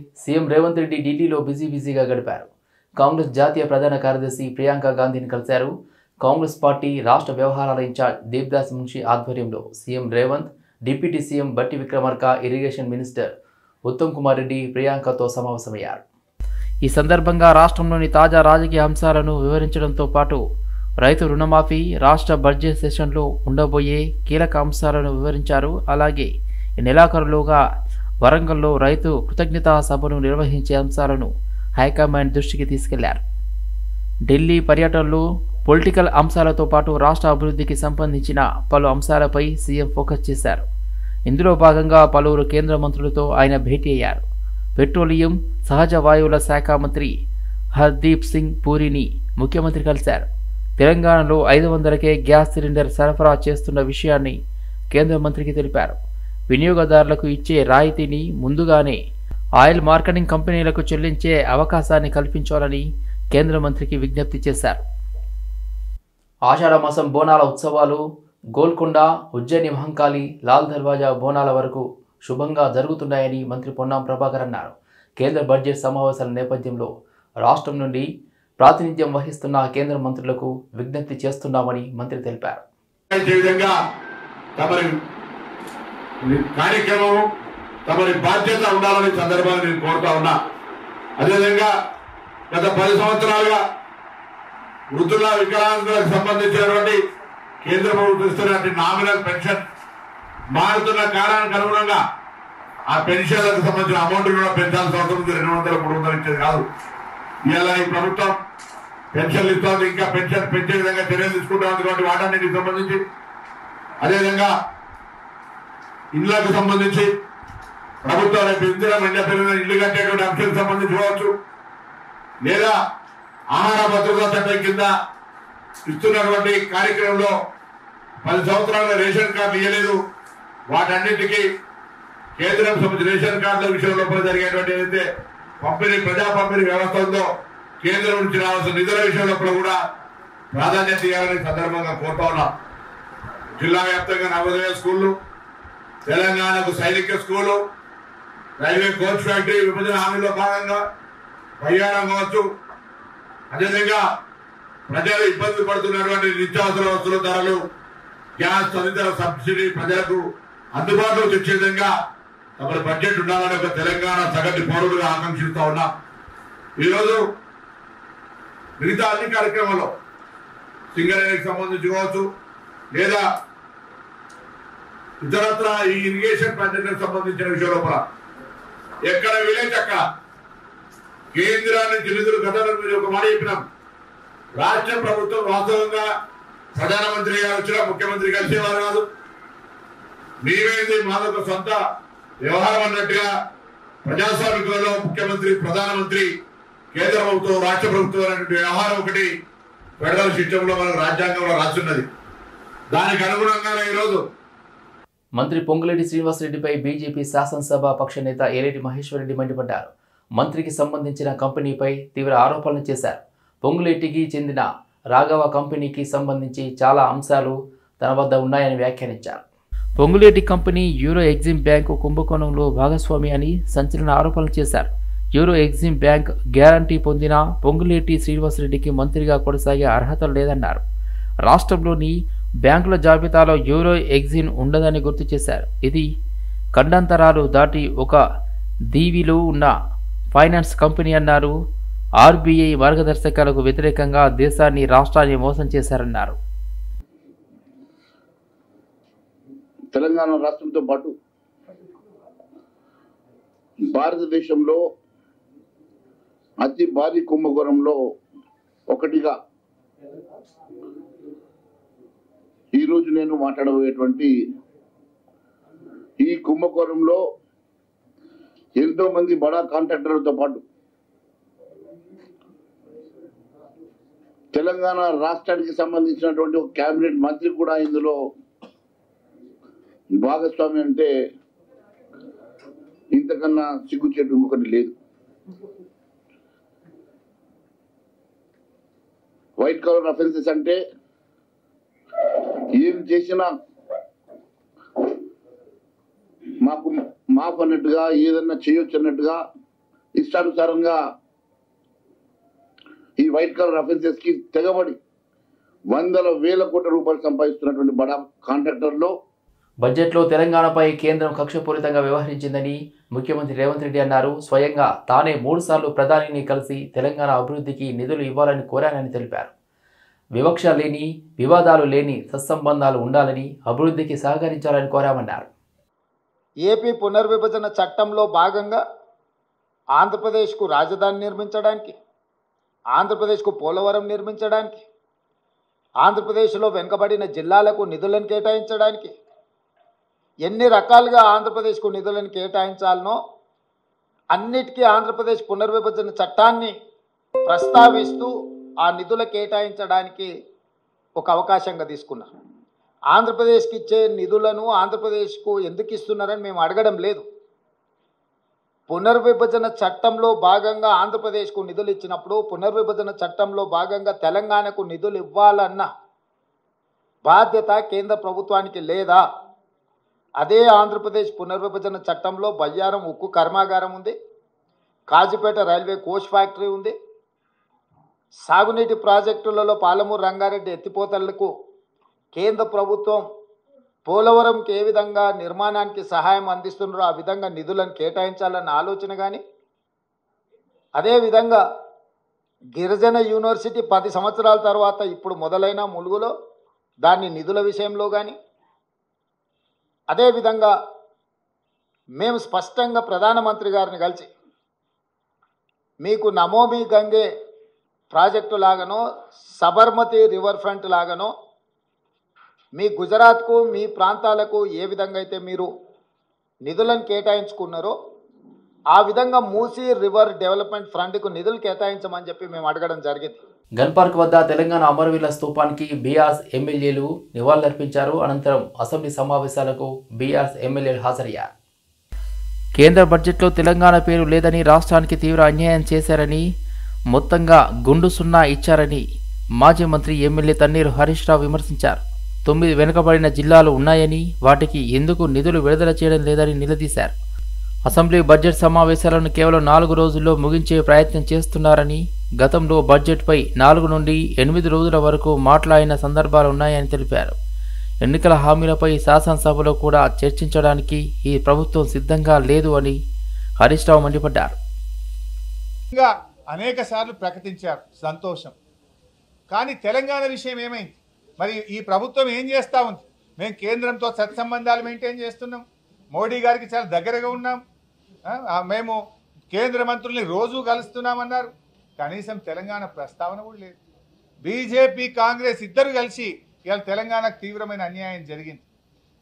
CM Revanth Reddy ఢిల్లీలో బిజీగా గడిపారు. కాంగ్రెస్ జాతీయ ప్రధాన కార్యదర్శి ప్రియాంక గాంధీని కలిశారు. కాంగ్రెస్ పార్టీ రాష్ట్ర వ్యవహారాల ఇన్ఛార్జ్ దేవ్దాస్ మున్షి ఆధ్వర్యంలో సీఎం రేవంత్, డిప్యూటీ సీఎం బట్టి విక్రమార్క, ఇరిగేషన్ మినిస్టర్ ఉత్తమ్ కుమార్ రెడ్డి ప్రియాంకతో సమావేశమయ్యారు. ఈ సందర్భంగా రాష్ట్రంలోని తాజా రాజకీయ అంశాలను వివరించడంతో పాటు రైతు రుణమాఫీ, రాష్ట్ర బడ్జెట్ సెషన్లో ఉండబోయే కీలక అంశాలను వివరించారు. అలాగే ఈ నెలాఖరులోగా వరంగల్లో రైతు కృతజ్ఞతా సభను నిర్వహించే అంశాలను హైకమాండ్ దృష్టికి తీసుకెళ్లారు. ఢిల్లీ పర్యటనలో పొలిటికల్ అంశాలతో పాటు రాష్ట్ర అభివృద్ధికి సంబంధించిన పలు అంశాలపై సీఎం ఫోకస్ చేశారు. ఇందులో భాగంగా పలువురు కేంద్ర మంత్రులతో ఆయన భేటీ అయ్యారు. పెట్రోలియం, సహజ వాయువుల శాఖ మంత్రి హర్దీప్ సింగ్ పూరిని ముఖ్యమంత్రి కలిశారు. తెలంగాణలో 500కే గ్యాస్ సిలిండర్ సరఫరా చేస్తున్న విషయాన్ని కేంద్ర మంత్రికి తెలిపారు. వినియోగదారులకు ఇచ్చే రాయితీని ముందుగానే ఆయిల్ మార్కెటింగ్ కంపెనీలకు చెల్లించే అవకాశాన్ని కల్పించాలని కేంద్ర మంత్రికి విజ్ఞప్తి చేశారు. ఆషాఢమాసం బోనాల ఉత్సవాలు గోల్కొండ, ఉజ్జయిని మహంకాళి, లాల్ దర్వాజా బోనాల వరకు శుభంగా జరుగుతున్నాయని మంత్రి పొన్నం ప్రభాకర్ అన్నారు. కేంద్ర బడ్జెట్ సమావేశాల నేపథ్యంలో రాష్ట్రం నుండి ప్రాతినిధ్యం వహిస్తున్న కేంద్ర మంత్రులకు విజ్ఞప్తి చేస్తున్నామని మంత్రి తెలిపారు. కార్యక్రమం తమరి బాధ్యత ఉండాలని సందర్భాన్ని నేను కోరుతా ఉన్నా. అదేవిధంగా గత 10 సంవత్సరాలుగా వృద్ధుల, వికలాంగులకు సంబంధించినటువంటి కేంద్ర ప్రభుత్వం ఇస్తున్నటువంటి నామినల్ పెన్షన్ మారుతున్న కాలానికి అనుగుణంగా ఆ పెన్షన్లకు సంబంధించిన అమౌంట్ కూడా పెంచాల్సిన అవసరం ఉంది. 200, 300 ఇచ్చేది కాదు. ఇవాళ ఈ ప్రభుత్వం పెన్షన్లు ఇస్తోంది. ఇంకా పెన్షన్ పెంచే విధంగా చర్యలు తీసుకుంటా ఉంది. కాబట్టి వాటన్నిటికి సంబంధించి, అదేవిధంగా ఇళ్లకు సంబంధించి ప్రభుత్వం రేపు ఇల్లు కట్టేటువంటి అంశానికి సంబంధించి కావచ్చు, లేదా ఆహార భద్రతా చట్టం కింద ఇస్తున్నటువంటి కార్యక్రమంలో 10 సంవత్సరాలుగా రేషన్ కార్డులు ఇవ్వలేదు. వాటన్నిటికీ కేంద్రం సంబంధించి రేషన్ కార్డుల విషయంలో జరిగేటువంటి ఏదైతే పంపిణీ, ప్రజా పంపిణీ వ్యవస్థ ఉందో కేంద్రం నుంచి రావాల్సిన నిధుల విషయంలో కూడా ప్రాధాన్యత ఇవ్వాలని సందర్భంగా కోరుతా ఉన్నాం. జిల్లా వ్యాప్తంగా నవోదయ స్కూళ్లు, తెలంగాణకు సైనిక స్కూలు, రైల్వే కోచ్ ఫ్యాక్టరీ విభజన హామీలో భాగంగా బయ్యారం కావచ్చు, అదేవిధంగా ప్రజలు ఇబ్బంది పడుతున్నటువంటి నిత్యావసర వస్తువుల ధరలు, గ్యాస్ తదితర సబ్సిడీ ప్రజలకు అందుబాటులో తెచ్చే విధంగా తమ బడ్జెట్ ఉండాలని ఒక తెలంగాణ సగటు పౌరుడుగా ఆకాంక్షిస్తా ఉన్నాం. ఈరోజు మిగతా అన్ని కార్యక్రమాల్లో సింగరేణికి సంబంధించి కావచ్చు, లేదా ఇతరత్ర ఈ ఇరిగేషన్ ప్రాజెక్టులకు సంబంధించిన విషయంలో కూడా ఎక్కడ వీలైతే అక్కడ కేంద్రాన్ని నిధులు గతంలో మీరు ఒక మాట చెప్పినాం. రాష్ట్ర ప్రభుత్వం వాస్తవంగా ప్రధానమంత్రి గారు వచ్చినా ముఖ్యమంత్రి కలిసేవారు కాదు. మేమేది మాదొక సొంత వ్యవహారం అన్నట్టుగా ప్రజాస్వామికంలో ముఖ్యమంత్రి, ప్రధానమంత్రి, కేంద్ర ప్రభుత్వం, రాష్ట్ర ప్రభుత్వం అనేటువంటి వ్యవహారం ఒకటి ఫెడరల్ సిస్టంలో మనకు రాజ్యాంగంలో రాస్తున్నది. దానికి అనుగుణంగానే ఈరోజు మంత్రి పొంగులేటి శ్రీనివాసరెడ్డిపై బీజేపీ శాసనసభ పక్ష నేత ఏలేటి మహేశ్వర్ రెడ్డి మండిపడ్డారు. మంత్రికి సంబంధించిన కంపెనీపై తీవ్ర ఆరోపణలు చేశారు. పొంగులేటికి చెందిన రాఘవ కంపెనీకి సంబంధించి చాలా అంశాలు తన వద్ద ఉన్నాయని వ్యాఖ్యానించారు. Ponguleti company Euro Exim bank కుంభకోణంలో భాగస్వామి అని సంచలన ఆరోపణలు చేశారు. యూరో ఎగ్జిమ్ బ్యాంక్ గ్యారంటీ పొందిన పొంగులేటి శ్రీనివాసరెడ్డికి మంత్రిగా కొనసాగే అర్హత లేదన్నారు. రాష్ట్రంలోని బ్యాంకుల జాబితాలో యూరో ఎగ్జిమ్ ఉండదని గుర్తు చేశారు. ఇది ఖండాంతరాలు దాటి ఒక దీవిలో ఉన్న ఫైనాన్స్ కంపెనీ అన్నారు. ఆర్బీఐ మార్గదర్శకాలకు వ్యతిరేకంగా దేశాన్ని, రాష్ట్రాన్ని మోసం చేశారన్నారు. తెలంగాణ రాష్ట్రంతో పాటు భారతదేశంలో అతి భారీ కుంభకోణంలో ఒకటిగా ఈరోజు నేను మాట్లాడబోయేటువంటి ఈ కుంభకోణంలో ఎంతో మంది బడా కాంట్రాక్టర్లతో పాటు తెలంగాణ రాష్ట్రానికి సంబంధించినటువంటి ఒక కేబినెట్ మంత్రి కూడా ఇందులో భాగస్వామి అంటే ఇంతకన్నా సిగ్గుచేటు ఇంకొకటి లేదు. వైట్ కలర్ అఫెన్సెస్ అంటే ఏం చేసినా మాకు మాఫ్ అన్నట్టుగా, ఏదన్నా చేయొచ్చు అన్నట్టుగా ఇష్టానుసారంగా ఈ వైట్ కలర్ అఫెన్సెస్ కి తెగబడి వందల వేల కోట్ల రూపాయలు సంపాదిస్తున్నటువంటి బడా కాంట్రాక్టర్లో బడ్జెట్లో తెలంగాణపై కేంద్రం కక్షపూరితంగా వ్యవహరించిందని ముఖ్యమంత్రి రేవంత్ రెడ్డి అన్నారు. స్వయంగా తానే 3 సార్లు ప్రధానిని కలిసి తెలంగాణ అభివృద్ధికి నిధులు ఇవ్వాలని కోరానని తెలిపారు. వివక్ష లేని, వివాదాలు లేని సత్సంబంధాలు ఉండాలని, అభివృద్ధికి సహకరించాలని కోరామన్నారు. ఏపీ పునర్విభజన చట్టంలో భాగంగా ఆంధ్రప్రదేశ్కు రాజధాని నిర్మించడానికి, ఆంధ్రప్రదేశ్కు పోలవరం నిర్మించడానికి, ఆంధ్రప్రదేశ్లో వెనుకబడిన జిల్లాలకు నిధులను కేటాయించడానికి, ఎన్ని రకాలుగా ఆంధ్రప్రదేశ్కు నిధులను కేటాయించాలనో అన్నిటికీ ఆంధ్రప్రదేశ్ పునర్విభజన చట్టాన్ని ప్రస్తావిస్తూ ఆ నిధుల కేటాయించడానికి ఒక అవకాశంగా తీసుకున్నారు. ఆంధ్రప్రదేశ్కి ఇచ్చే నిధులను ఆంధ్రప్రదేశ్కు ఎందుకు ఇస్తున్నారని మేము అడగడం లేదు. పునర్విభజన చట్టంలో భాగంగా ఆంధ్రప్రదేశ్కు నిధులు ఇచ్చినప్పుడు పునర్విభజన చట్టంలో భాగంగా తెలంగాణకు నిధులు ఇవ్వాలన్న బాధ్యత కేంద్ర ప్రభుత్వానికి లేదా? అదే ఆంధ్రప్రదేశ్ పునర్విభజన చట్టంలో బయ్యారం ఉక్కు కర్మాగారం ఉంది, కాజీపేట రైల్వే కోచ్ ఫ్యాక్టరీ ఉంది, సాగునీటి ప్రాజెక్టులలో పాలమూరు రంగారెడ్డి ఎత్తిపోతలకు కేంద్ర ప్రభుత్వం పోలవరంకి ఏ విధంగా నిర్మాణానికి సహాయం అందిస్తున్నారో ఆ విధంగా నిధులను కేటాయించాలన్న ఆలోచన కానీ, అదేవిధంగా గిరిజన యూనివర్సిటీ 10 సంవత్సరాల తర్వాత ఇప్పుడు మొదలైన ములుగులో దాన్ని నిధుల విషయంలో కానీ, అదేవిధంగా మేము స్పష్టంగా ప్రధానమంత్రి గారిని కలిసి మీకు నమోమి గంగే ప్రాజెక్టు లాగానో సబర్మతి రివర్ ఫ్రంట్ లాగానో మీ గుజరాత్కు మీ ప్రాంతాలకు ఏ విధంగా అయితే మీరు నిధులను కేటాయించుకున్నారో ఆ విధంగా మూసీ రివర్ డెవలప్మెంట్ ఫ్రంట్కు నిధులు కేటాయించమని చెప్పి మేము అడగడం జరిగింది. గన్ పార్క్ వద్ద తెలంగాణ అమరవీరుల స్తూపానికి బీఆర్ఎస్ ఎమ్మెల్యేలు నివాళులర్పించారు. అనంతరం అసెంబ్లీ సమావేశాలకు బీఆర్ఎస్ ఎమ్మెల్యేలు హాజరయ్యారు. కేంద్ర బడ్జెట్లో తెలంగాణ పేరు లేదని, రాష్ట్రానికి తీవ్ర అన్యాయం చేశారని, మొత్తంగా గుండు సున్నా ఇచ్చారని మాజీ మంత్రి ఎమ్మెల్యే తన్నీరు హరీష్ రావు విమర్శించారు. 9 వెనుకబడిన జిల్లాలు ఉన్నాయని, వాటికి ఎందుకు నిధులు విడుదల చేయడం లేదని నిలదీశారు. అసెంబ్లీ బడ్జెట్ సమావేశాలను కేవలం 4 రోజుల్లో ముగించే ప్రయత్నం చేస్తున్నారని, గతంలో బడ్జెట్పై 4 నుండి 8 రోజుల వరకు మాట్లాడిన సందర్భాలు ఉన్నాయని తెలిపారు. ఎన్నికల హామీలపై శాసనసభలో కూడా చర్చించడానికి ఈ ప్రభుత్వం సిద్ధంగా లేదు అని హరీష్ రావు మండిపడ్డారు. అనేక సార్లు ప్రకటించారు, సంతోషం. కానీ తెలంగాణ విషయం ఏమైంది? మరి ఈ ప్రభుత్వం ఏం చేస్తూ ఉంది? మేము కేంద్రంతో సత్సంబంధాలు మెయింటైన్ చేస్తున్నాం, మోడీ గారికి చాలా దగ్గరగా ఉన్నాం, మేము కేంద్ర మంత్రుల్ని రోజు కలుస్తున్నామన్నారు. కనీసం తెలంగాణ ప్రస్తావన కూడా లేదు. బీజేపీ కాంగ్రెస్ ఇద్దరు కలిసి ఇవాళ తెలంగాణకు తీవ్రమైన అన్యాయం జరిగింది.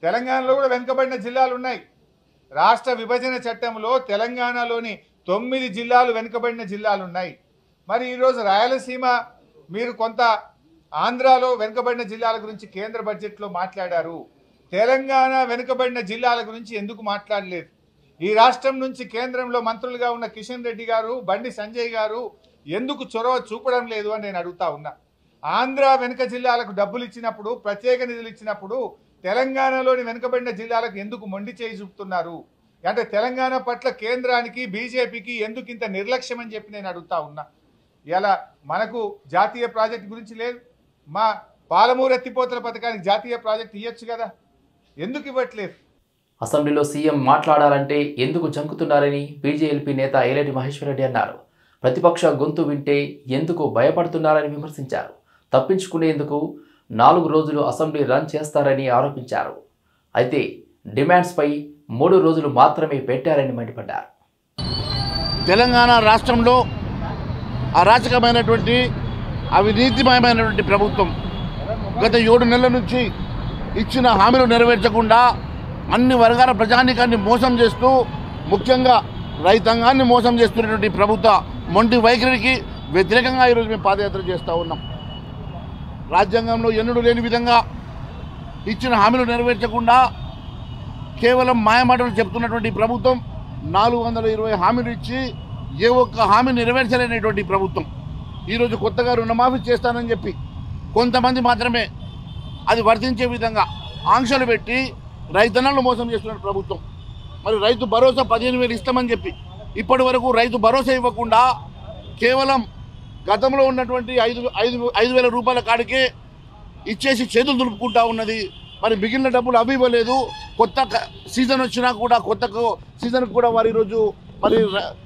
తెలంగాణలో కూడా వెనుకబడిన జిల్లాలు ఉన్నాయి. రాష్ట్ర విభజన చట్టంలో తెలంగాణలోని 9 జిల్లాలు వెనుకబడిన జిల్లాలు ఉన్నాయి. మరి ఈరోజు రాయలసీమ మీరు కొంత ఆంధ్రాలో వెనుకబడిన జిల్లాల గురించి కేంద్ర బడ్జెట్లో మాట్లాడారు. తెలంగాణ వెనుకబడిన జిల్లాల గురించి ఎందుకు మాట్లాడలేదు? ఈ రాష్ట్రం నుంచి కేంద్రంలో మంత్రులుగా ఉన్న కిషన్ రెడ్డి గారు, బండి సంజయ్ గారు ఎందుకు చొరవ చూపడం లేదు అని నేను అడుగుతా ఉన్నా. ఆంధ్ర వెనుక జిల్లాలకు డబ్బులు ఇచ్చినప్పుడు, ప్రత్యేక నిధులు ఇచ్చినప్పుడు తెలంగాణలోని వెనుకబడిన జిల్లాలకు ఎందుకు మొండి చేయి చూపుతున్నారు? అంటే తెలంగాణ పట్ల కేంద్రానికి, బీజేపీకి ఎందుకు ఇంత నిర్లక్ష్యం అని చెప్పి నేను అడుగుతా ఉన్నా. ఇలా మనకు జాతీయ ప్రాజెక్ట్ గురించి లేదు. మా పాలమూరు ఎత్తిపోతల పథకానికి జాతీయ ప్రాజెక్ట్ ఇవ్వచ్చు కదా, ఎందుకు ఇవ్వట్లేదు? అసెంబ్లీలో సీఎం మాట్లాడాలంటే ఎందుకు జంకుతున్నారని బీజేపీ నేత ఏలేటి మహేశ్వర్ రెడ్డి అన్నారు. ప్రతిపక్ష గొంతు వింటే ఎందుకు భయపడుతున్నారని విమర్శించారు. తప్పించుకునేందుకు 4 రోజులు అసెంబ్లీ రన్ చేస్తారని ఆరోపించారు. అయితే డిమాండ్స్పై 3 రోజులు మాత్రమే పెట్టారని మండిపడ్డారు. తెలంగాణ రాష్ట్రంలో అరాచకమైనటువంటి, అవినీతిమయమైనటువంటి ప్రభుత్వం గత 7 నెలల నుంచి ఇచ్చిన హామీలు నెరవేర్చకుండా అన్ని వర్గాల ప్రజానీకాన్ని మోసం చేస్తూ, ముఖ్యంగా రైతాంగాన్ని మోసం చేస్తున్నటువంటి ప్రభుత్వ మొండి వైఖరికి వ్యతిరేకంగా ఈరోజు మేము పాదయాత్ర చేస్తూ ఉన్నాం. రాజ్యాంగంలో ఎన్నడూ లేని విధంగా ఇచ్చిన హామీలు నెరవేర్చకుండా కేవలం మాయమాటలు చెప్తున్నటువంటి ప్రభుత్వం 420 హామీలు ఇచ్చి ఏ ఒక్క హామీ నెరవేర్చలేనటువంటి ప్రభుత్వం. ఈరోజు కొత్తగా రుణమాఫీ చేస్తానని చెప్పి కొంతమంది మాత్రమే అది వర్తించే విధంగా ఆంక్షలు పెట్టి రైతన్నలను మోసం చేస్తున్న ప్రభుత్వం. మరి రైతు భరోసా 15,000 ఇస్తామని చెప్పి ఇప్పటి వరకు రైతు భరోసా ఇవ్వకుండా కేవలం గతంలో ఉన్నటువంటి 5,000 రూపాయల కాడికే ఇచ్చేసి చేతులు దులుపుకుంటా ఉన్నది. మరి మిగిలిన డబ్బులు అవి ఇవ్వలేదు. కొత్త సీజన్ వచ్చినా కూడా కొత్త సీజన్కి కూడా వారు ఈరోజు మరి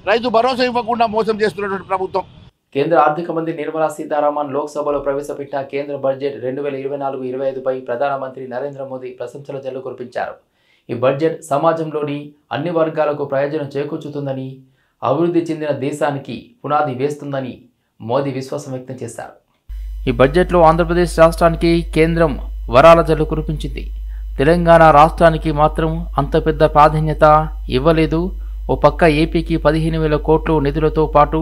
రైతు భరోసా ఇవ్వకుండా మోసం చేస్తున్నటువంటి ప్రభుత్వం. కేంద్ర ఆర్థిక మంత్రి నిర్మలా సీతారామన్ లోక్సభలో ప్రవేశపెట్టిన కేంద్ర బడ్జెట్ 2024-25పై ప్రధానమంత్రి నరేంద్ర మోదీ ప్రశంసల జల్లు కురిపించారు. ఈ బడ్జెట్ సమాజంలోని అన్ని వర్గాలకు ప్రయోజనం చేకూర్చుతుందని, అభివృద్ధి చెందిన దేశానికి పునాది వేస్తుందని మోదీ విశ్వాసం వ్యక్తం చేశారు. ఈ బడ్జెట్లో ఆంధ్రప్రదేశ్ రాష్ట్రానికి కేంద్రం వరాల జల్లు కురిపించింది. తెలంగాణ రాష్ట్రానికి మాత్రం అంత పెద్ద ప్రాధాన్యత ఇవ్వలేదు. ఓ పక్క ఏపీకి 15,000 కోట్లు నిధులతో పాటు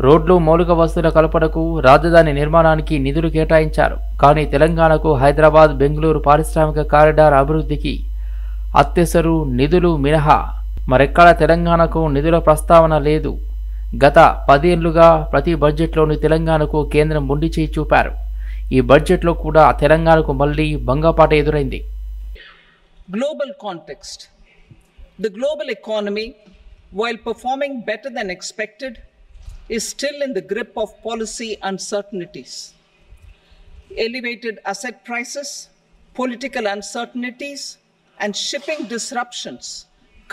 రోడ్లు, మౌలిక వసతుల కల్పనకు, రాజధాని నిర్మాణానికి నిధులు కేటాయించారు. కానీ తెలంగాణకు హైదరాబాద్, బెంగళూరు పారిశ్రామిక కారిడార్ అభివృద్ధికి అత్యవసర నిధులు మినహా మరెక్కడా తెలంగాణకు నిధుల ప్రస్తావన లేదు. గత 10 ఏళ్లుగా ప్రతి బడ్జెట్లోని తెలంగాణకు కేంద్రం మొండి చేయి చూపారు. ఈ బడ్జెట్లో కూడా తెలంగాణకు మళ్లీ భంగపాట ఎదురైంది. Global context. The global economy, while performing better than expected, is still in the grip of policy uncertainties. Elevated asset prices, political uncertainties, and shipping disruptions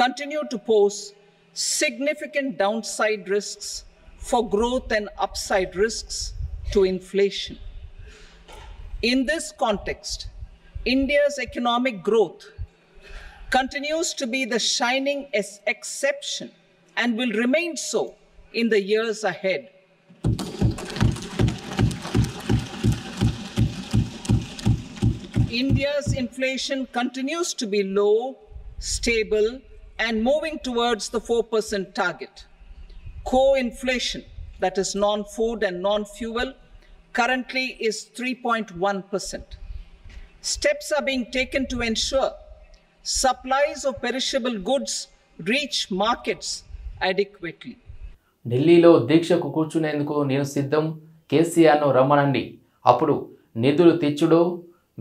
continue to pose significant downside risks for growth and upside risks to inflation. In this context, India's economic growth continues to be the shining exception and will remain so in the years ahead. India's inflation continues to be low, stable, and moving towards the 4% target. Core inflation, that is non-food and non-fuel, currently is 3.1%. Steps are being taken to ensure supplies of perishable goods reach markets adequately. ఢిల్లీలో దీక్షకు కూర్చునేందుకు నేను సిద్ధం, కేసీఆర్ను రమ్మనండి, అప్పుడు నిధులు తెచ్చుడు,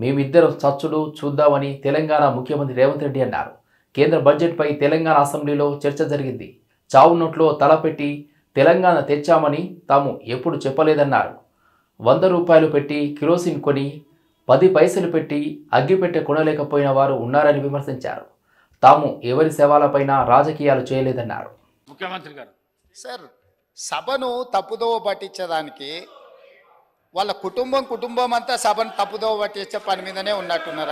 మేమిద్దరు చచ్చుడు చూద్దామని తెలంగాణ ముఖ్యమంత్రి రేవంత్ రెడ్డి అన్నారు. కేంద్ర బడ్జెట్పై తెలంగాణ అసెంబ్లీలో చర్చ జరిగింది. చావు నోట్లో తలపెట్టి తెలంగాణ తెచ్చామని తాము ఎప్పుడు చెప్పలేదన్నారు. 100 రూపాయలు పెట్టి కిరోసిన్ కొని 10 పైసలు పెట్టి అగ్గిపెట్టె కొనలేకపోయిన వారు ఉన్నారని విమర్శించారు. తాము ఎవరి సేవలపైన రాజకీయాలు చేయలేదన్నారు. ముఖ్యమంత్రి గారు సార్, సభను తప్పుదోవ పట్టించడానికి వాళ్ళ కుటుంబం అంతా సభను తప్పుదోవ పట్టించే పని మీదనే ఉన్నట్టున్నారు.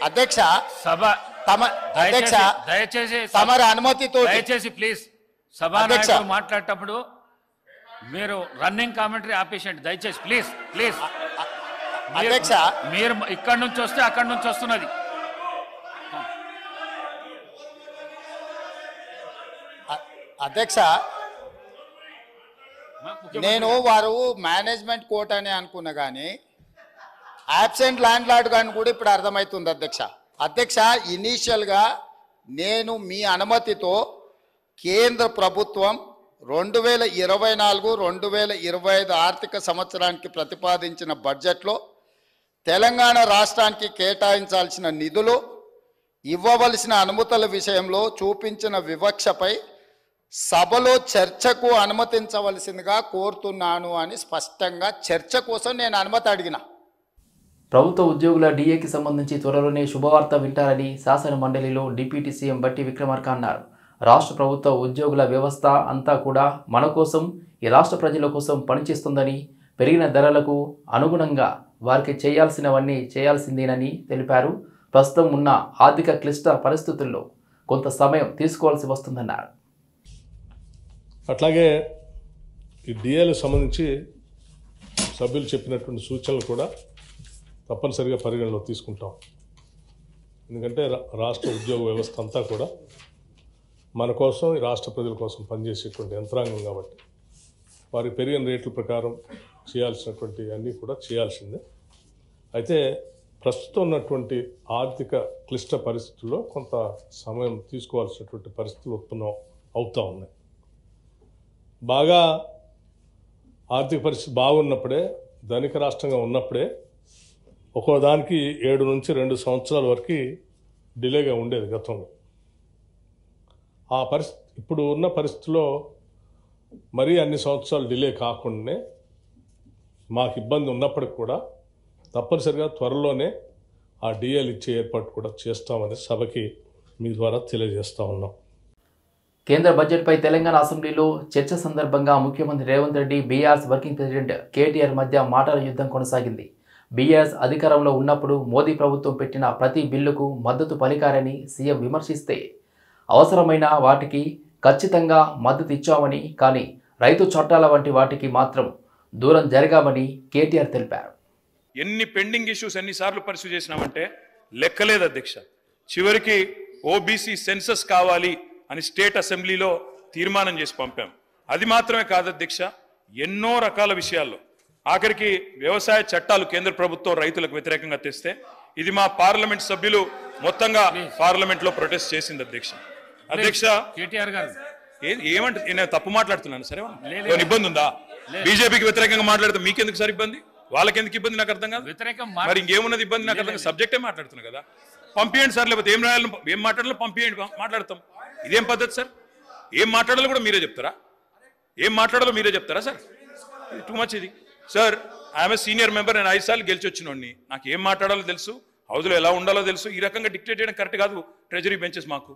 అధ్యక్ష సభ దయచేసి తమరి అనుమతితో దయచేసి ప్లీజ్ సభానాయకుడు మాట్లాడేటప్పుడు మీరు రన్నింగ్ కామెంటరీ ఆపేసండి దయచేసి ప్లీజ్ ప్లీజ్. అధ్యక్ష మీరు ఇక్కడి నుంచి వస్తే అక్కడి నుంచి వస్తున్నది. అధ్యక్ష, నేను వారు మేనేజ్మెంట్ కోర్ట్ అని అనుకున్నా కానీ యాబ్సెంట్ ల్యాండ్ లార్డ్ కానీ కూడా ఇప్పుడు అర్థమవుతుంది. అధ్యక్ష ఇనీషియల్గా నేను మీ అనుమతితో కేంద్ర ప్రభుత్వం 2024-2025 ఆర్థిక సంవత్సరానికి ప్రతిపాదించిన బడ్జెట్లో తెలంగాణ రాష్ట్రానికి కేటాయించాల్సిన నిధులు, ఇవ్వవలసిన అనుమతుల విషయంలో చూపించిన వివక్షపై సభలో చర్చకు అనుమతించవలసిందిగా కోరుతున్నాను అని స్పష్టంగా చర్చ కోసం నేను అనుమతి అడిగిన. ప్రభుత్వ ఉద్యోగుల డిఏకి సంబంధించి త్వరలోనే శుభవార్త వింటారని శాసన మండలిలో డిప్యూటీ సీఎం బట్టి విక్రమార్క అన్నారు. రాష్ట్ర ప్రభుత్వ ఉద్యోగుల వ్యవస్థ అంతా కూడా మన కోసం, ఈ రాష్ట్ర ప్రజల కోసం పనిచేస్తుందని, పెరిగిన ధరలకు అనుగుణంగా వారికి చేయాల్సినవన్నీ చేయాల్సిందేనని తెలిపారు. ప్రస్తుతం ఉన్న ఆర్థిక క్లిష్ట పరిస్థితుల్లో కొంత సమయం తీసుకోవాల్సి వస్తుందన్నారు. అట్లాగే ఈ డిఏలకు సంబంధించి సభ్యులు చెప్పినటువంటి సూచనలు కూడా తప్పనిసరిగా పరిగణలో తీసుకుంటాం. ఎందుకంటే రాష్ట్ర ఉద్యోగ వ్యవస్థ అంతా కూడా మన కోసం, ఈ రాష్ట్ర ప్రజల కోసం పనిచేసేటువంటి యంత్రాంగం కాబట్టి వారి పెరిగిన రేట్ల ప్రకారం చేయాల్సినటువంటి అన్నీ కూడా చేయాల్సిందే. అయితే ప్రస్తుతం ఉన్నటువంటి ఆర్థిక క్లిష్ట పరిస్థితుల్లో కొంత సమయం తీసుకోవాల్సినటువంటి పరిస్థితులు అవుతూ ఉన్నాయి. బాగా ఆర్థిక పరిస్థితి బాగున్నప్పుడే, ధనిక రాష్ట్రంగా ఉన్నప్పుడే ఒక్కో దానికి 7 నుంచి 2 సంవత్సరాల వరకు డిలేగా ఉండేది గతంలో. ఆ ఇప్పుడు ఉన్న పరిస్థితిలో మరీ అన్ని సంవత్సరాలు డిలే కాకుండానే మాకు ఇబ్బంది ఉన్నప్పటికి కూడా తప్పనిసరిగా త్వరలోనే ఆ డిఏలు ఇచ్చే ఏర్పాటు కూడా చేస్తామని సభకి మీ ద్వారా తెలియజేస్తా ఉన్నాం. కేంద్ర బడ్జెట్పై తెలంగాణ అసెంబ్లీలో చర్చ సందర్భంగా ముఖ్యమంత్రి Revanth Reddy, BRS working president KTR మధ్య మాటల యుద్ధం కొనసాగింది. బీఆర్ఎస్ అధికారంలో ఉన్నప్పుడు మోదీ ప్రభుత్వం పెట్టిన ప్రతి బిల్లుకు మద్దతు పలికారని సీఎం విమర్శిస్తే, అవసరమైన వాటికి ఖచ్చితంగా మద్దతు ఇచ్చామని, కానీ రైతు చట్టాల వంటి వాటికి మాత్రం దూరం జరగామని కేటీఆర్ తెలిపారు. ఎన్ని పెండింగ్ ఇష్యూస్ ఎన్నిసార్లు పరిశీలి చేసినామంటే లెక్కలేదు అధ్యక్ష. చివరికి ఓబీసీ సెన్సస్ కావాలి అని స్టేట్ అసెంబ్లీలో తీర్మానం చేసి పంపాం. అది మాత్రమే కాదు అధ్యక్ష, ఎన్నో రకాల విషయాల్లో ఆఖరికి వ్యవసాయ చట్టాలు కేంద్ర ప్రభుత్వం రైతులకు వ్యతిరేకంగా తెస్తే ఇది మా పార్లమెంట్ సభ్యులు మొత్తంగా పార్లమెంట్ లో ప్రొటెస్ట్ చేసింది అధ్యక్ష. అధ్యక్ష కేటీఆర్ గారు ఏమంటే నేను తప్పు మాట్లాడుతున్నాను సరే, ఇబ్బంది ఉందా? బీజేపీకి వ్యతిరేకంగా మాట్లాడితే మీకెందుకు సార్ ఇబ్బంది, వాళ్ళకెందుకు ఇబ్బంది నాకు అర్థం కాదు. మరి ఇంకేమున్నది ఇబ్బంది నాకు అర్థం కాదు. సబ్జెక్టే మాట్లాడుతున్నా కదా, పంపియండి సార్, లేకపోతే ఏం రాయాలి, ఏం మాట్లాడాలో పంపియండి, మాట్లాడతాం. ఇదేం పద్ధతి సార్? ఏం మాట్లాడాలో కూడా మీరే చెప్తారా? ఏం మాట్లాడాలో మీరే చెప్తారా సార్? టూ మచ్ ఇది sir. I'm a senior member, నేను 5 సార్లు గెలిచి వచ్చినోడిని, నాకు ఏం మాట్లాడాలో తెలుసు, హౌస్లో ఎలా ఉండాలో తెలుసు. ఈ రకంగా డిక్టేట్ చేయడం కరెక్ట్ కాదు ట్రెజరీ బెంచెస్ మాకు.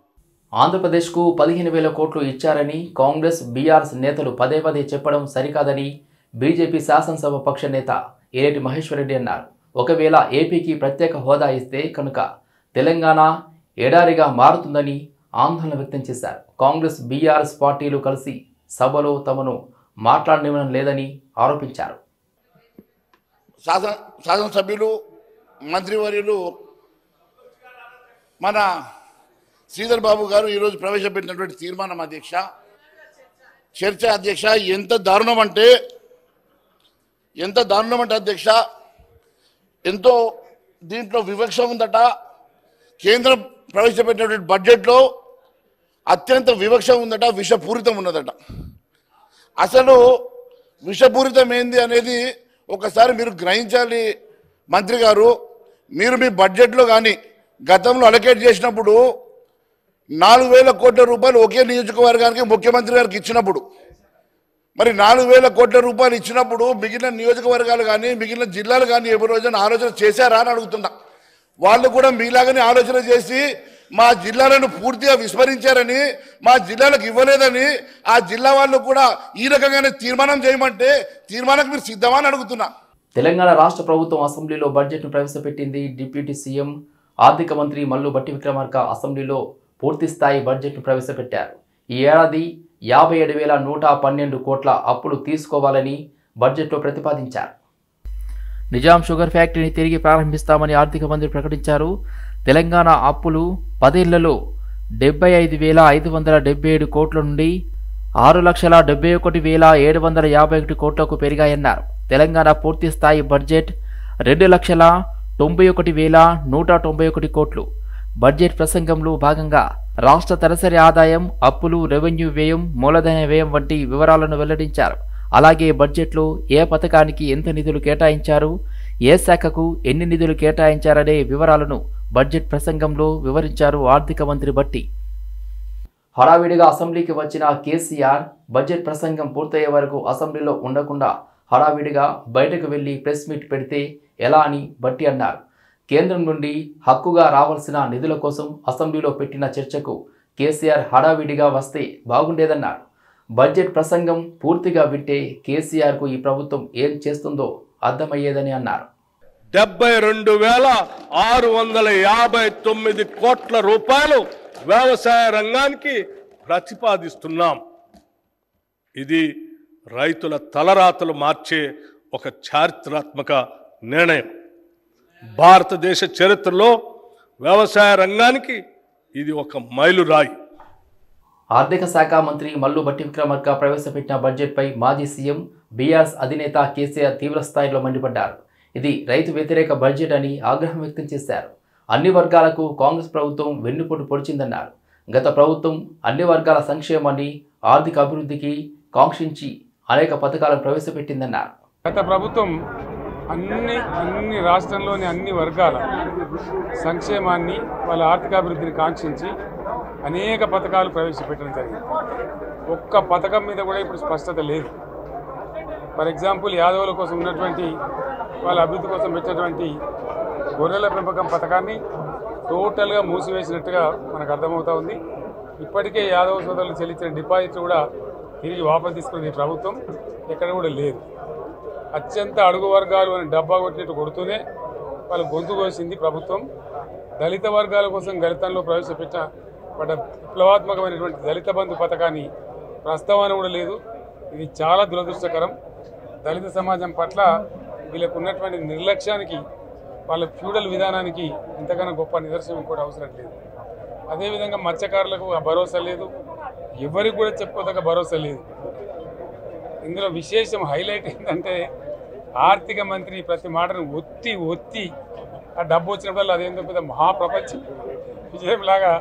ఆంధ్రప్రదేశ్కు 15,000 కోట్లు ఇచ్చారని కాంగ్రెస్, బీఆర్ఎస్ నేతలు పదే పదే చెప్పడం సరికాదని బీజేపీ శాసనసభ పక్ష నేత ఏలేటి మహేశ్వర్ రెడ్డి అన్నారు. ఒకవేళ ఏపీకి ప్రత్యేక హోదా ఇస్తే కనుక తెలంగాణ ఎడారిగా మారుతుందని ఆందోళన వ్యక్తం చేశారు. కాంగ్రెస్, బీఆర్ఎస్ పార్టీలు కలిసి సభలో తమను మాట్లాడనివ్వడం లేదని ఆరోపించారు. శాసనసభ్యులు, మంత్రివర్యులు మన శ్రీధర్ బాబు గారు ఈరోజు ప్రవేశపెట్టినటువంటి తీర్మానం అధ్యక్ష, చర్చ అధ్యక్ష, ఎంత దారుణం అంటే అధ్యక్ష, ఎంతో దీంట్లో వివక్ష ఉందట. కేంద్రం ప్రవేశపెట్టినటువంటి బడ్జెట్లో అత్యంత వివక్ష ఉందట, విషపూరితం ఉన్నదట. అసలు విషపూరితం ఏంది అనేది ఒకసారి మీరు గ్రహించాలి మంత్రి గారు. మీరు మీ బడ్జెట్లో కానీ గతంలో అలొకేట్ చేసినప్పుడు 4,000 కోట్ల రూపాయలు ఒకే నియోజకవర్గానికి ముఖ్యమంత్రి గారికి ఇచ్చినప్పుడు, మరి 4,000 కోట్ల రూపాయలు ఇచ్చినప్పుడు మిగిలిన నియోజకవర్గాలు కానీ మిగిలిన జిల్లాలు కానీ ఏ రోజున ఆలోచన చేశారా అని అడుగుతున్నా. వాళ్ళు కూడా మీలాగానే ఆలోచన చేసి మా జిల్లాలను పూర్తిగా విస్మరించారని, మా జిల్లాలకు ఇవ్వలేదని ఆ జిల్లా వాళ్ళు కూడా ఈ రకంగానే తీర్మానం చేయమంటే తీర్మానానికి మీరు సిద్ధమా అని అడుగుతున్నా. తెలంగాణ రాష్ట్ర ప్రభుత్వం అసెంబ్లీలో బడ్జెట్ను ప్రవేశపెట్టింది. డిప్యూటీ సీఎం, ఆర్థిక మంత్రి మల్లు భట్టి విక్రమార్క అసెంబ్లీలో పూర్తిస్థాయి బడ్జెట్ను ప్రవేశపెట్టారు. ఈ ఏడాది 57,112 కోట్ల అప్పులు తీసుకోవాలని బడ్జెట్లో ప్రతిపాదించారు. నిజాం షుగర్ ఫ్యాక్టరీని తిరిగి ప్రారంభిస్తామని ఆర్థిక మంత్రి ప్రకటించారు. తెలంగాణ అప్పులు 10 ఏళ్లలో 75,577 కోట్ల నుండి 6,71,751 కోట్లకు పెరిగాయన్నారు. తెలంగాణ పూర్తిస్థాయి బడ్జెట్ 2,91,191 కోట్లు. బడ్జెట్ ప్రసంగంలో భాగంగా రాష్ట్ర తలసరి ఆదాయం, అప్పులు, రెవెన్యూ వ్యయం, మూలధన వ్యయం వంటి వివరాలను వెల్లడించారు. అలాగే బడ్జెట్లో ఏ పథకానికి ఎంత నిధులు కేటాయించారు, ఏ శాఖకు ఎన్ని నిధులు కేటాయించారనే వివరాలను బడ్జెట్ ప్రసంగంలో వివరించారు ఆర్థిక మంత్రి భట్టి. హడావిడిగా అసెంబ్లీకి వచ్చిన కేసీఆర్ బడ్జెట్ ప్రసంగం పూర్తయ్యే వరకు అసెంబ్లీలో ఉండకుండా హడావిడిగా బయటకు వెళ్లి ప్రెస్ మీట్ పెడితే ఎలా అని భట్టి అన్నారు. కేంద్రం నుండి హక్కుగా రావాల్సిన నిధుల కోసం అసెంబ్లీలో పెట్టిన చర్చకు కేసీఆర్ హడావిడిగా వస్తే బాగుండేదన్నారు. బడ్జెట్ ప్రసంగం పూర్తిగా వింటే కేసీఆర్కు ఈ ప్రభుత్వం ఏం చేస్తుందో అర్థమయ్యేదని అన్నారు. 72,659 కోట్ల రూపాయలు వ్యవసాయ రంగానికి ప్రతిపాదిస్తున్నాం. ఇది రైతుల తలరాతలు మార్చే ఒక చారిత్రాత్మక నిర్ణయం. భారతదేశ చరిత్రలో వ్యవసాయ రంగానికి ఇది ఒక మైలురాయి. ఆర్థిక శాఖ మంత్రి మల్లు భట్టి విక్రమార్క ప్రవేశపెట్టిన బడ్జెట్పై మాజీ సీఎం, బీఆర్ఎస్ అధినేత కేసీఆర్ తీవ్రస్థాయిలో మండిపడ్డారు. ఇది రైతు వ్యతిరేక బడ్జెట్ అని ఆగ్రహం వ్యక్తం చేశారు. అన్ని వర్గాలకు కాంగ్రెస్ ప్రభుత్వం వెన్నుపోటు పొడిచిందన్నారు. గత ప్రభుత్వం అన్ని వర్గాల సంక్షేమాన్ని, ఆర్థిక అభివృద్ధికి కాంక్షించి అనేక పథకాలను ప్రవేశపెట్టిందన్నారు. గత ప్రభుత్వం అన్ని రాష్ట్రంలోని అన్ని వర్గాల సంక్షేమాన్ని, వాళ్ళ ఆర్థికాభివృద్ధిని కాంక్షించి అనేక పథకాలు ప్రవేశపెట్టడం జరిగింది. ఒక్క పథకం మీద కూడా ఇప్పుడు స్పష్టత లేదు. ఫర్ ఎగ్జాంపుల్ యాదవుల కోసం ఉన్నటువంటి వాళ్ళ అభివృద్ధి కోసం పెట్టినటువంటి గొర్రెల పెంపకం పథకాన్ని టోటల్గా మూసివేసినట్టుగా మనకు అర్థమవుతా ఉంది. ఇప్పటికే యాదవ సోదరులు చెల్లించిన డిపాజిట్ కూడా తిరిగి వాపసు తీసుకునే ప్రభుత్వం ఎక్కడ కూడా లేదు. అత్యంత అడుగు వర్గాలు అని డబ్బా కొట్టినట్టు కొడుతూనే వాళ్ళు గొంతు కోసింది ప్రభుత్వం. దళిత వర్గాల కోసం దళితంలో ప్రవేశపెట్టిన విప్లవాత్మకమైనటువంటి దళిత బంధు పథకాన్ని ప్రస్తావన కూడా లేదు. ఇది చాలా దురదృష్టకరం. దళిత సమాజం పట్ల వీళ్ళకు ఉన్నటువంటి నిర్లక్ష్యానికి, వాళ్ళ ఫ్యూడల్ విధానానికి ఇంతకన్నా గొప్ప నిదర్శనం కూడా అవసరం లేదు. అదేవిధంగా మత్స్యకారులకు ఆ భరోసా లేదు, ఎవరికి కూడా చెప్పుకోదగ్గ భరోసా లేదు. ఇందులో విశేషం హైలైట్ ఏంటంటే ఆర్థిక మంత్రి ప్రతి మాటను ఒత్తి ఆ డబ్బు వచ్చినప్పుడు అదేందో పెద్ద మహాప్రపంచం విజయంలాగా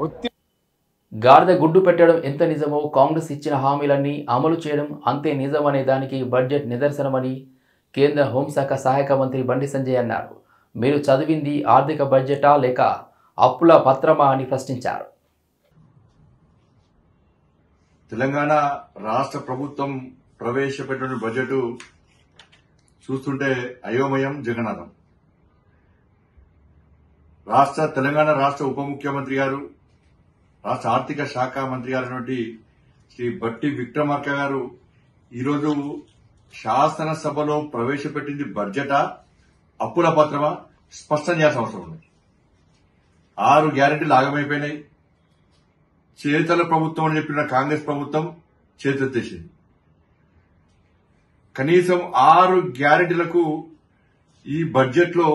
ఒత్తి. గాడిద గుడ్డు పెట్టడం ఎంత నిజమో కాంగ్రెస్ ఇచ్చిన హామీలన్నీ అమలు చేయడం అంతే నిజమనే దానికి బడ్జెట్ నిదర్శనమని కేంద్ర హోంశాఖ సహాయక మంత్రి బండి సంజయ్ అన్నారు. మీరు చదివింది ఆర్థిక బడ్జెటా లేక అప్పుల పత్రమా అని ప్రశ్నించారు. తెలంగాణ రాష్ట్ర ప్రభుత్వం ప్రవేశపెట్టిన బడ్జెట్ చూస్తుంటే అయోమయం, జగన్నాథం. తెలంగాణ రాష్ట్ర ఉప ముఖ్యమంత్రి గారు, రాష్ట్ర ఆర్థిక శాఖ మంత్రి గారైనటువంటి శ్రీ బట్టి విక్రమార్క గారు ఈరోజు శాసనసభలో ప్రవేశపెట్టింది బడ్జెటా అప్పుల పత్రమా స్పష్టం చేయాల్సిన అవసరం ఉంది. 6 గ్యారెంటీలు ఆగమైపోయినాయి. చేతల ప్రభుత్వం అని చెప్పిన కాంగ్రెస్ ప్రభుత్వం చేతెత్తేసింది. కనీసం 6 గ్యారెంటీలకు ఈ బడ్జెట్ లో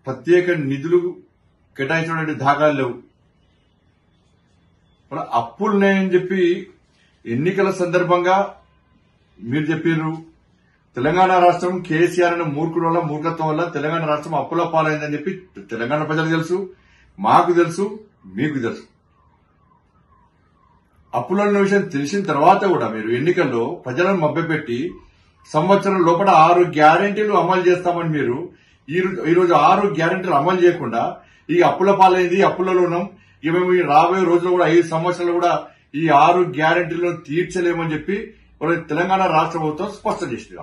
ప్రత్యేక నిధులు కేటాయించినటువంటి దాఖలాలు లేవు. అప్పులున్నాయని చెప్పి ఎన్నికల సందర్భంగా మీరు చెప్పారు. తెలంగాణ రాష్ట్రం కేసీఆర్ అనే మూర్ఖుడు వల్ల, మూర్ఖత్వం వల్ల తెలంగాణ రాష్ట్రం అప్పుల పాలైందని చెప్పి తెలంగాణ ప్రజలకు తెలుసు, మాకు తెలుసు, మీకు తెలుసు. అప్పులున్న విషయం తెలిసిన తర్వాత కూడా మీరు ఎన్నికల్లో ప్రజలను మభ్యపెట్టి సంవత్సరం లోపల 6 గ్యారెంటీలు అమలు చేస్తామని మీరు ఈరోజు 6 గ్యారెంటీలు అమలు చేయకుండా ఈ అప్పుల పాలైంది, అప్పులలో ఉన్నాం, మేము రాబోయే రోజుల్లో కూడా 5 సంవత్సరాలు కూడా ఈ 6 గ్యారెంటీలను తీర్చలేమని చెప్పి తెలంగాణ రాష్ట్ర ప్రభుత్వం స్పష్టం చేసింది.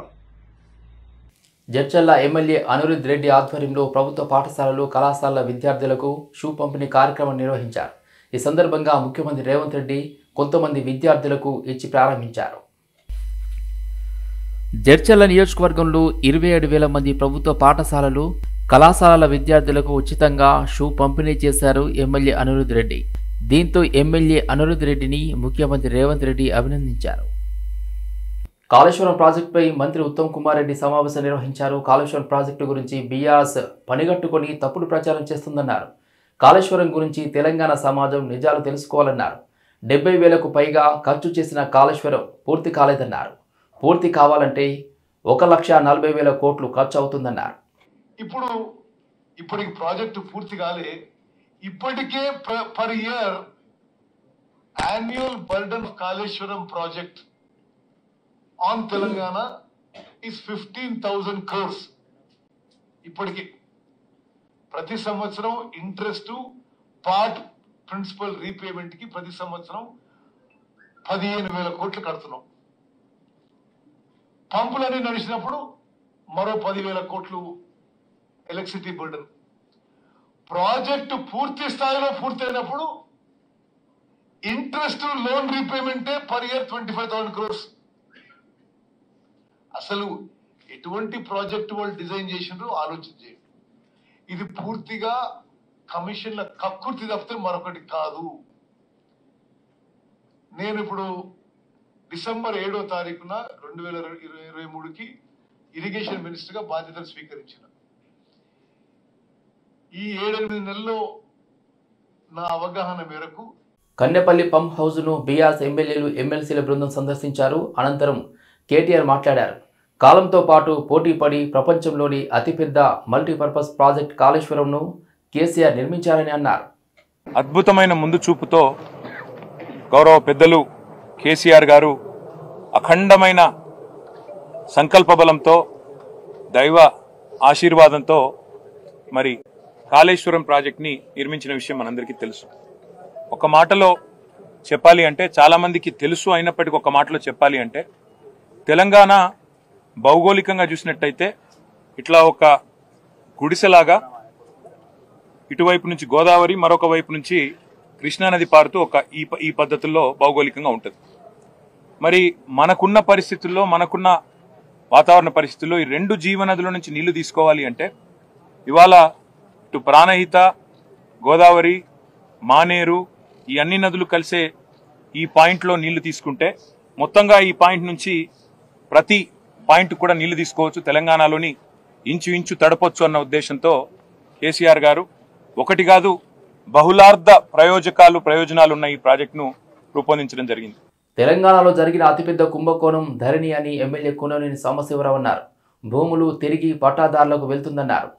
జడ్చర్ల ఎమ్మెల్యే అనిరుద్ రెడ్డి ఆధ్వర్యంలో ప్రభుత్వ పాఠశాలలు, కళాశాలల విద్యార్థులకు షూ పంపిణీ కార్యక్రమం నిర్వహించారు. ఈ సందర్భంగా ముఖ్యమంత్రి రేవంత్ రెడ్డి కొంతమంది విద్యార్థులకు ఇచ్చి ప్రారంభించారు. జడ్చర్ల నియోజకవర్గంలో 27,000 మంది ప్రభుత్వ పాఠశాలలు, కళాశాలల విద్యార్థులకు ఉచితంగా షూ పంపిణీ చేశారు ఎమ్మెల్యే అనిరుద్ రెడ్డి. దీంతో ఎమ్మెల్యే అనిరుద్ రెడ్డిని ముఖ్యమంత్రి రేవంత్ రెడ్డి అభినందించారు. కాళేశ్వరం ప్రాజెక్టుపై మంత్రి ఉత్తమ్ కుమార్ రెడ్డి సమావేశం నిర్వహించారు. కాళేశ్వరం ప్రాజెక్టు గురించి బీఆర్ఎస్ పనిగట్టుకుని తప్పుడు ప్రచారం చేస్తుందన్నారు. కాళేశ్వరం గురించి తెలంగాణ సమాజం నిజాలు తెలుసుకోవాలన్నారు. 70,000కు పైగా ఖర్చు చేసిన కాళేశ్వరం పూర్తి కాలేదన్నారు. పూర్తి కావాలంటే 1,40,000 కోట్లు ఖర్చు అవుతుందన్నారు. ఇప్పుడు ప్రాజెక్టు పూర్తి కాలే. ఇప్పటికే per year annual burden of Kaleshwaram project on Telangana is 15,000 crores. ఇప్పటికి ప్రతి సంవత్సరం ఇంట్రెస్ట్, పార్ట్ ప్రిన్సిపల్ రీపేమెంట్ కి ప్రతి సంవత్సరం 15,000 కోట్లు కడుతున్నాం. పంపులన్నీ నడిచినప్పుడు మరో 10,000 కోట్లు ఎలక్ట్రిసిటీ బర్డన్. ప్రాజెక్టు పూర్తి స్థాయిలో పూర్తయినప్పుడు ఇంట్రెస్ట్, లోన్ రీపేమెంటే పర్ ఇయర్ 25,000 crores. అసలు ఎటువంటి ప్రాజెక్టు వాళ్ళు డిజైన్ చేసిండ్రో ఆలోచించండి. ఇది పూర్తిగా కమిషన్ల కక్కుర్తి తప్పితే మరొకటి కాదు. నేను ఇప్పుడు డిసెంబర్ 7వ తారీఖున 2023కి ఇరిగేషన్ మినిస్టర్ గా బాధ్యతలు స్వీకరించిన. ఈ 7-8 నెలల్లో నా అవగాహన మేరకు కన్నెపల్లి పంప్ హౌస్ను బీఆర్ఎస్ ఎమ్మెల్యేలు, ఎమ్మెల్సీల బృందం సందర్శించారు. అనంతరం కేటీఆర్ మాట్లాడారు. కాలంతో పాటు పోటీపడి ప్రపంచంలోని అతిపెద్ద మల్టీపర్పస్ ప్రాజెక్ట్ కాళేశ్వరంను కేసీఆర్ నిర్మించారని అన్నారు. అద్భుతమైన ముందు చూపుతో గౌరవ పెద్దలు కేసీఆర్ గారు అఖండమైన సంకల్ప బలంతో, దైవ ఆశీర్వాదంతో మరి కాళేశ్వరం ప్రాజెక్ట్ని నిర్మించిన విషయం మనందరికీ తెలుసు. ఒక మాటలో చెప్పాలి అంటే, చాలామందికి తెలుసు అయినప్పటికీ ఒక మాటలో చెప్పాలి అంటే, తెలంగాణ భౌగోళికంగా చూసినట్టయితే ఇట్లా ఒక గుడిసెలాగా ఇటువైపు నుంచి గోదావరి, మరొక వైపు నుంచి కృష్ణానది పారుతూ ఒక ఈ పద్ధతుల్లో భౌగోళికంగా ఉంటుంది. మరి మనకున్న పరిస్థితుల్లో, మనకున్న వాతావరణ పరిస్థితుల్లో ఈ రెండు జీవనదుల నుంచి నీళ్లు తీసుకోవాలి అంటే ఇవాళ ఇటు ప్రాణహిత, గోదావరి, మానేరు ఈ అన్ని నదులు కలిసే ఈ పాయింట్లో నీళ్లు తీసుకుంటే మొత్తంగా ఈ పాయింట్ నుంచి ప్రతి పాయింట్ కూడా నీళ్లు తీసుకోవచ్చు, తెలంగాణలోని ఇంచు తడపొచ్చు అన్న ఉద్దేశంతో కేసీఆర్ గారు ఒకటి కాదు బహుళార్థ ప్రయోజనాలు ఉన్న ఈ ప్రాజెక్టును రూపొందించడం జరిగింది. తెలంగాణలో జరిగిన అతిపెద్ద కుంభకోణం ధరణి అని ఎమ్మెల్యే కూననేని సాంబశివరావు అన్నారు. భూములు తిరిగి పట్టాదారులకు వెళ్తుందన్నారు.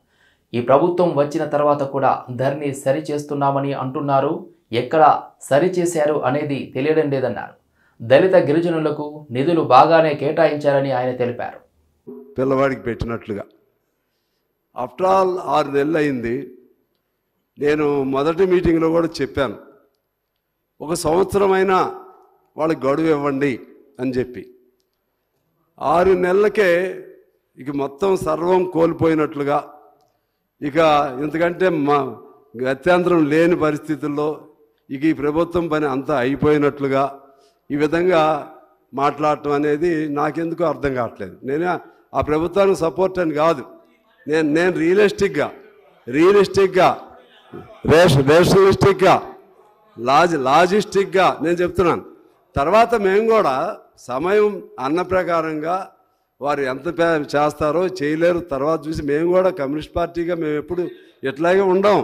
ఈ ప్రభుత్వం వచ్చిన తర్వాత కూడా ధరణి సరి చేస్తున్నామని అంటున్నారు. ఎక్కడ సరి చేశారు అనేది తెలియడం లేదన్నారు. దళిత గిరిజనులకు నిధులు బాగానే కేటాయించారని ఆయన తెలిపారు. పిల్లవాడికి పెట్టినట్లుగా ఆఫ్టర్ ఆల్ 6 నెలలు అయింది. నేను మొదటి మీటింగ్లో కూడా చెప్పాను, 1 సంవత్సరమైనా వాళ్ళకి గడువు ఇవ్వండి అని చెప్పి. 6 నెలలకే ఇక మొత్తం సర్వం కోల్పోయినట్లుగా, ఇక ఇంతకంటే గత్యంతరం లేని పరిస్థితుల్లో ఇక ఈ ప్రభుత్వం పని అంతా అయిపోయినట్లుగా ఈ విధంగా మాట్లాడటం అనేది నాకెందుకు అర్థం కావట్లేదు. నేను ఆ ప్రభుత్వానికి సపోర్ట్ అని కాదు, నేను రియలిస్టిక్గా రేషనలిస్టిక్గా లాజిస్టిక్గా నేను చెప్తున్నాను. తర్వాత మేము కూడా సమయం అన్న ప్రకారంగా వారు ఎంత చేస్తారో చేయలేరు తర్వాత చూసి మేము కూడా కమ్యూనిస్ట్ పార్టీగా మేము ఎప్పుడు ఇట్లాగే ఉండం.